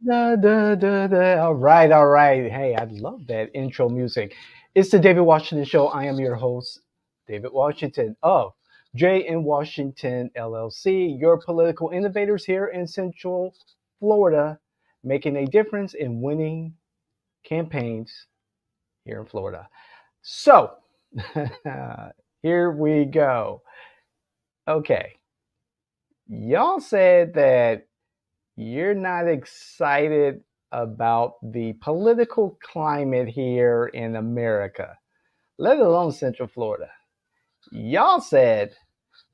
Da, da, da, da. All right, all right. Hey, I love that intro music. It's the David Washington Show. I am your host, David Washington of J in Washington LLC, your political innovators here in Central Florida, making a difference in winning campaigns here in Florida. So, here we go. Okay. Y'all said that you're not excited about the political climate here in America, let alone Central Florida. Y'all said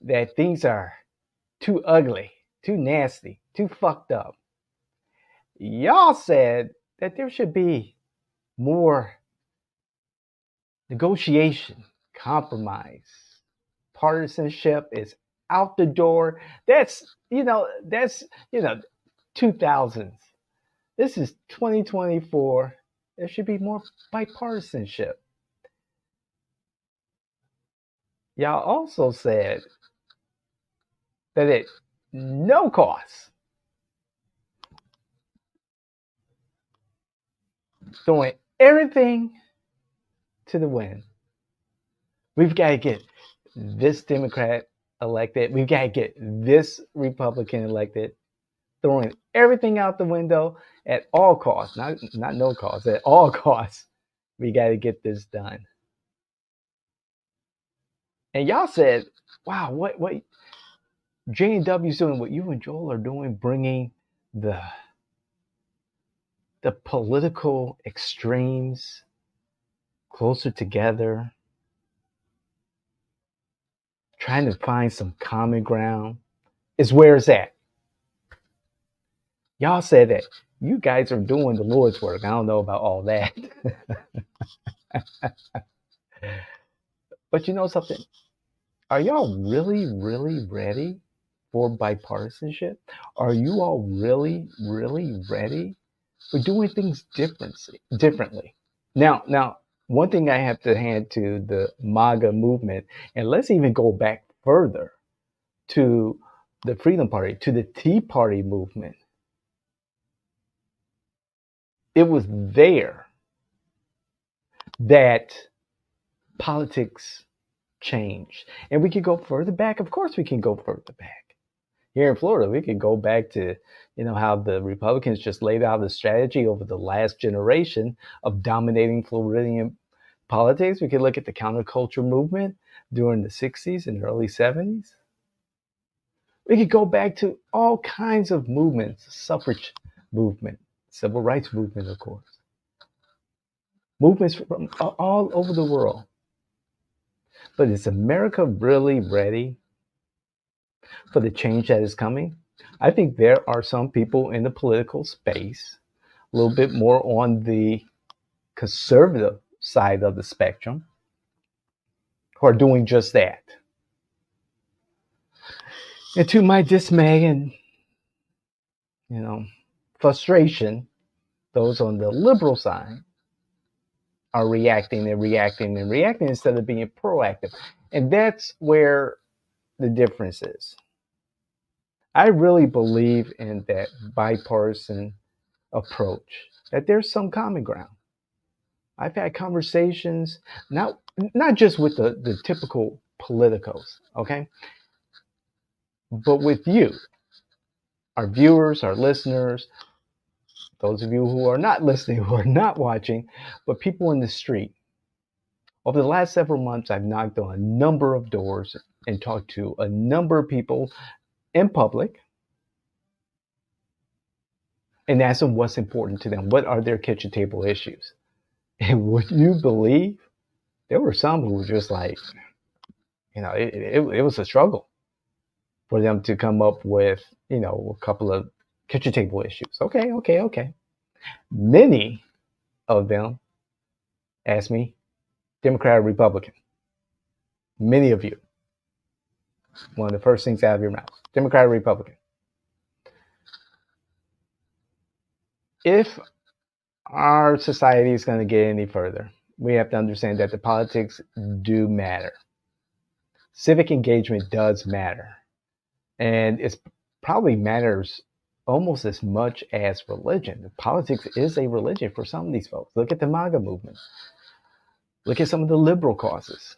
that things are too ugly, too nasty, too fucked up. Y'all said that there should be more negotiation, compromise. Partisanship is out the door. That's 2000s. This is 2024. There should be more bipartisanship. Y'all also said that at no cost, throwing everything to the wind. We've got to get this Democrat elected. We've got to get this Republican elected. Throwing everything out the window at all costs, not no cost, at all costs. We got to get this done. And y'all said, "Wow, what J and W's doing, what you and Joel are doing, bringing the the political extremes closer together, trying to find some common ground, is where it's at." Y'all said that you guys are doing the Lord's work. I don't know about all that. But you know something? Are y'all really, really ready for bipartisanship? Are you all really, really ready for doing things differently? Now, one thing I have to hand to the MAGA movement, and let's even go back further to the Freedom Party, to the Tea Party movement. It was there that politics changed. And we could go further back. Of course, we can go further back. Here in Florida, we could go back to, how the Republicans just laid out the strategy over the last generation of dominating Floridian politics. We could look at the counterculture movement during the 60s and early 70s. We could go back to all kinds of movements, suffrage movement, civil rights movement, of course. Movements from all over the world. But is America really ready for the change that is coming? I think there are some people in the political space, a little bit more on the conservative side of the spectrum, who are doing just that. And to my dismay and, frustration, those on the liberal side are reacting and reacting and reacting instead of being proactive. And that's where the difference is. I really believe in that bipartisan approach, that there's some common ground. I've had conversations, not just with the typical politicos, okay, but with you, our viewers, our listeners, those of you who are not listening, who are not watching, but people in the street. Over the last several months, I've knocked on a number of doors and talked to a number of people in public and asked them what's important to them. What are their kitchen table issues? And would you believe there were some who were just like, it was a struggle for them to come up with, a couple of kitchen table issues. Okay. Many of them asked me, Democrat or Republican? Many of you. One of the first things out of your mouth, Democrat or Republican? If our society is going to get any further, we have to understand that the politics do matter. Civic engagement does matter. And it probably matters almost as much as religion. Politics is a religion for some of these folks. Look at the MAGA movement. Look at some of the liberal causes.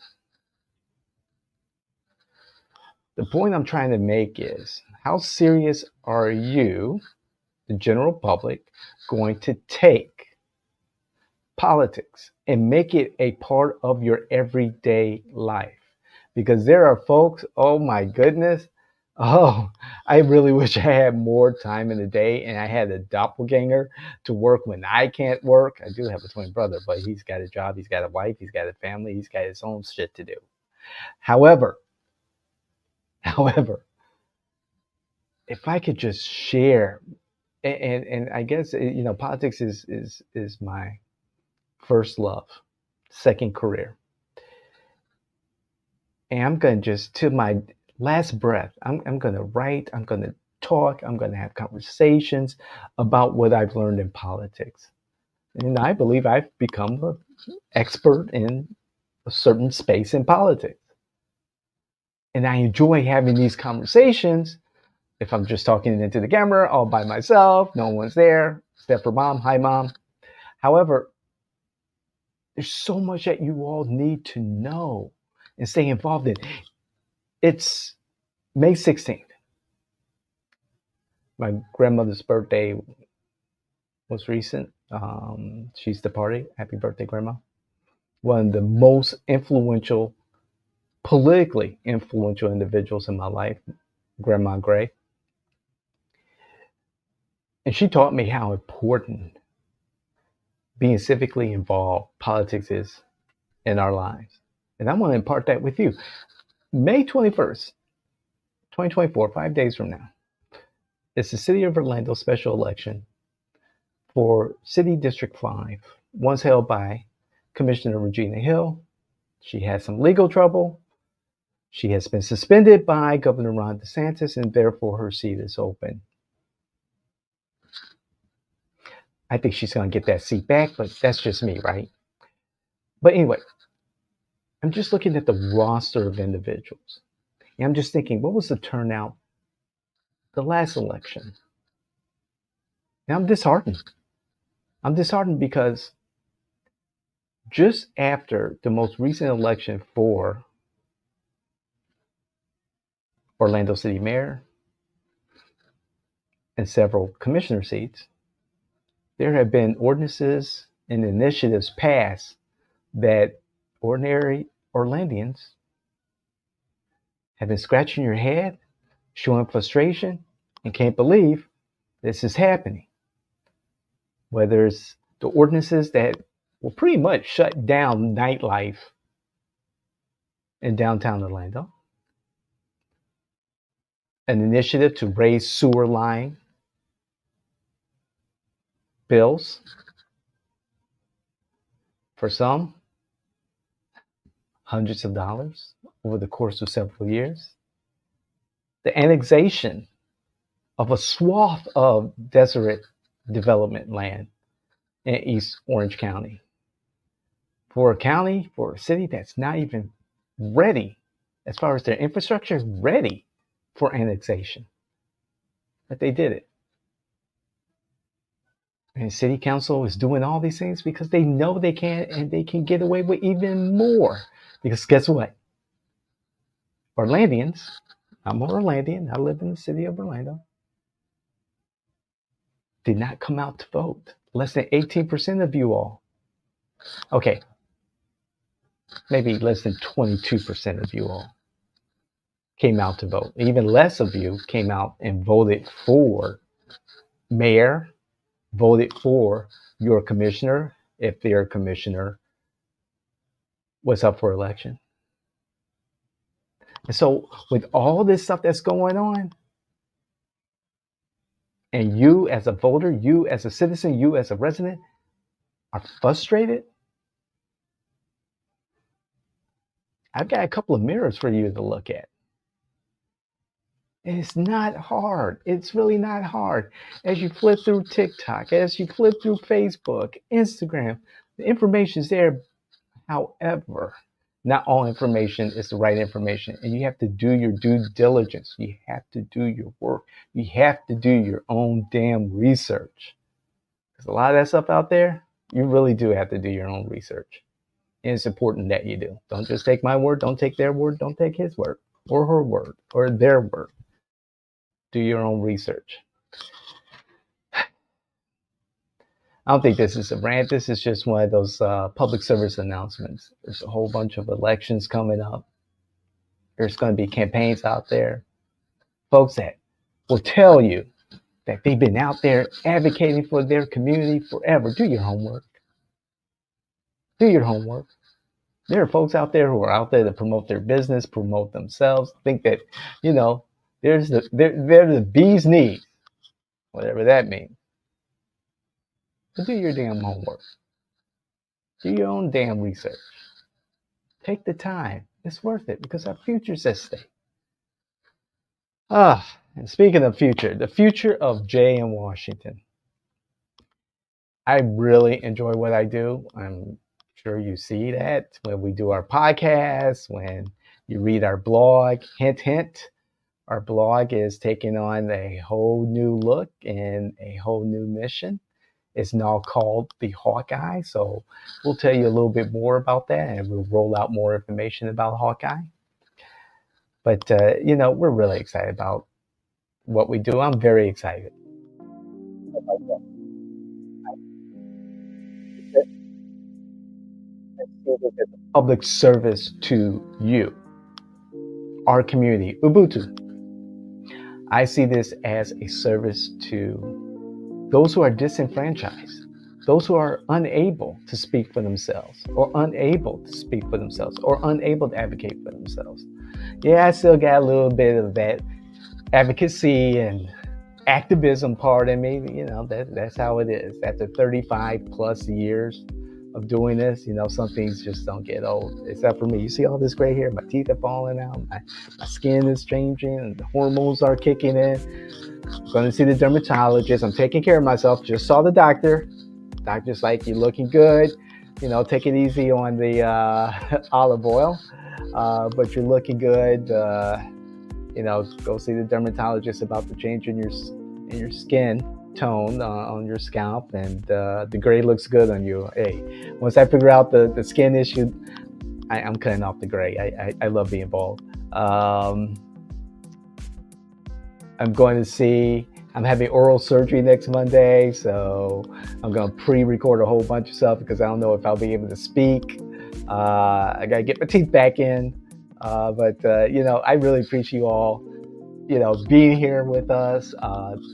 The point I'm trying to make is, how serious are you, the general public, going to take politics and make it a part of your everyday life? Because there are folks, oh my goodness, oh, I really wish I had more time in the day and I had a doppelganger to work when I can't work. I do have a twin brother, but he's got a job, he's got a wife, he's got a family, he's got his own shit to do. However, however, if I could just share, and I guess politics is my first love, second career, and I'm gonna just to my last breath, I'm gonna write, I'm gonna talk, I'm gonna have conversations about what I've learned in politics, and I believe I've become an expert in a certain space in politics, and I enjoy having these conversations. If I'm just talking into the camera all by myself, no one's there, except for mom. Hi, mom. However, there's so much that you all need to know and stay involved in. It's May 16th. My grandmother's birthday was recent. She's departed. Happy birthday, Grandma. One of the most influential, politically influential individuals in my life, Grandma Gray. And she taught me how important being civically involved politics is in our lives. And I want to impart that with you. May 21st, 2024, 5 days from now, it's the City of Orlando special election for City District 5, once held by Commissioner Regina Hill. She had some legal trouble. She has been suspended by Governor Ron DeSantis, and therefore her seat is open. I think she's going to get that seat back, but that's just me, right? But anyway, I'm just looking at the roster of individuals. And I'm just thinking, what was the turnout the last election? And I'm disheartened. I'm disheartened because just after the most recent election for Orlando City Mayor and several commissioner seats, there have been ordinances and initiatives passed that ordinary Orlandians have been scratching your head, showing frustration, and can't believe this is happening. Whether it's the ordinances that will pretty much shut down nightlife in downtown Orlando, an initiative to raise sewer line bills for some, hundreds of dollars over the course of several years, the annexation of a swath of desert development land in East Orange County. For a county, for a city that's not even ready, as far as their infrastructure, ready for annexation. But they did it. And city council is doing all these things because they know they can, and they can get away with even more. Because guess what? Orlandians, I'm an Orlandian, I live in the city of Orlando, did not come out to vote. Less than 18% of you all. Okay, maybe less than 22% of you all came out to vote. Even less of you came out and voted for mayor, voted for your commissioner, if their commissioner was up for election. And so with all this stuff that's going on, and you as a voter, you as a citizen, you as a resident are frustrated, I've got a couple of mirrors for you to look at. It's not hard. It's really not hard. As you flip through TikTok, as you flip through Facebook, Instagram, the information's there. However, Not all information is the right information, and you have to do your due diligence. You have to do your work. You have to do your own damn research. Because a lot of that stuff out there, you really do have to do your own research. And it's important that you do. Don't just take my word. Don't take their word. Don't take his word or her word or their word. Do your own research. I don't think this is a rant. This is just one of those public service announcements. There's a whole bunch of elections coming up. There's going to be campaigns out there. Folks that will tell you that they've been out there advocating for their community forever. Do your homework. Do your homework. There are folks out there who are out there to promote their business, promote themselves, think that, they're the bee's knees, whatever that means. But do your damn homework. Do your own damn research. Take the time. It's worth it because our future's at stake. And speaking of future, the future of Jay in Washington. I really enjoy what I do. I'm sure you see that when we do our podcast, when you read our blog. Hint, hint. Our blog is taking on a whole new look and a whole new mission. It's now called the Hawkeye. So we'll tell you a little bit more about that, and we'll roll out more information about Hawkeye. But, we're really excited about what we do. I'm very excited. Public service to you, our community, Ubuntu. I see this as a service to those who are disenfranchised, those who are unable to speak for themselves, or unable to speak for themselves, or unable to advocate for themselves. Yeah, I still got a little bit of that advocacy and activism part in me. That's how it is. After 35 plus years of doing this, some things just don't get old, except for me. You see all this gray hair, my teeth are falling out, my skin is changing, and the hormones are kicking in. I'm going to see the dermatologist. I'm taking care of myself. Just saw the doctor. Doctor's like, you're looking good. Take it easy on the olive oil, but you're looking good. Go see the dermatologist about the change in your skin tone on your scalp, and the gray looks good on you. Hey, once I figure out the skin issue, I'm cutting off the gray. I love being bald. I'm having oral surgery next Monday, so I'm going to pre-record a whole bunch of stuff because I don't know if I'll be able to speak. I got to get my teeth back in. But I really appreciate you all, being here with us.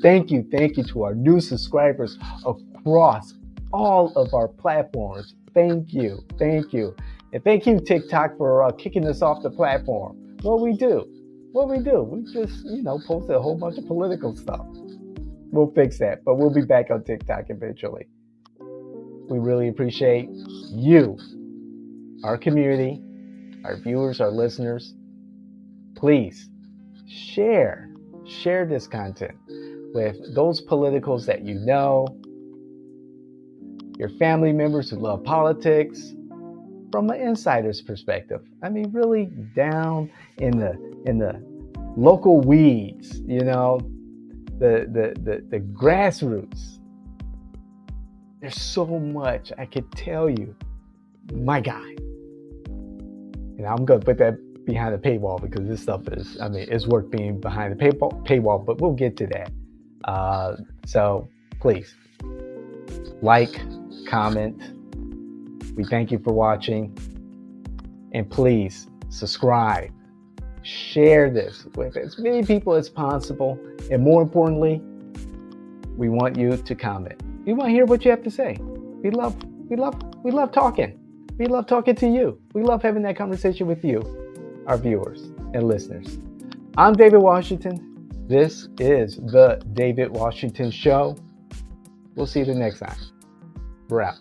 Thank you to our new subscribers across all of our platforms. Thank you. And thank you, TikTok, for kicking us off the platform. What we do, we just, posted a whole bunch of political stuff. We'll fix that, but we'll be back on TikTok eventually. We really appreciate you, our community, our viewers, our listeners. Please share this content with those politicals that you know, your family members who love politics, from an insider's perspective. I mean, really down in the local weeds, the grassroots. There's so much I could tell you, my guy. I'm going to put that behind the paywall because this stuff it's worth being behind the paywall, but we'll get to that. So please, like, comment. We thank you for watching. And please, subscribe. Share this with as many people as possible. And more importantly, we want you to comment. We want to hear what you have to say. We love talking. We love talking to you. We love having that conversation with you, our viewers and listeners. I'm David Washington. This is the David Washington Show. We'll see you the next time. We're out.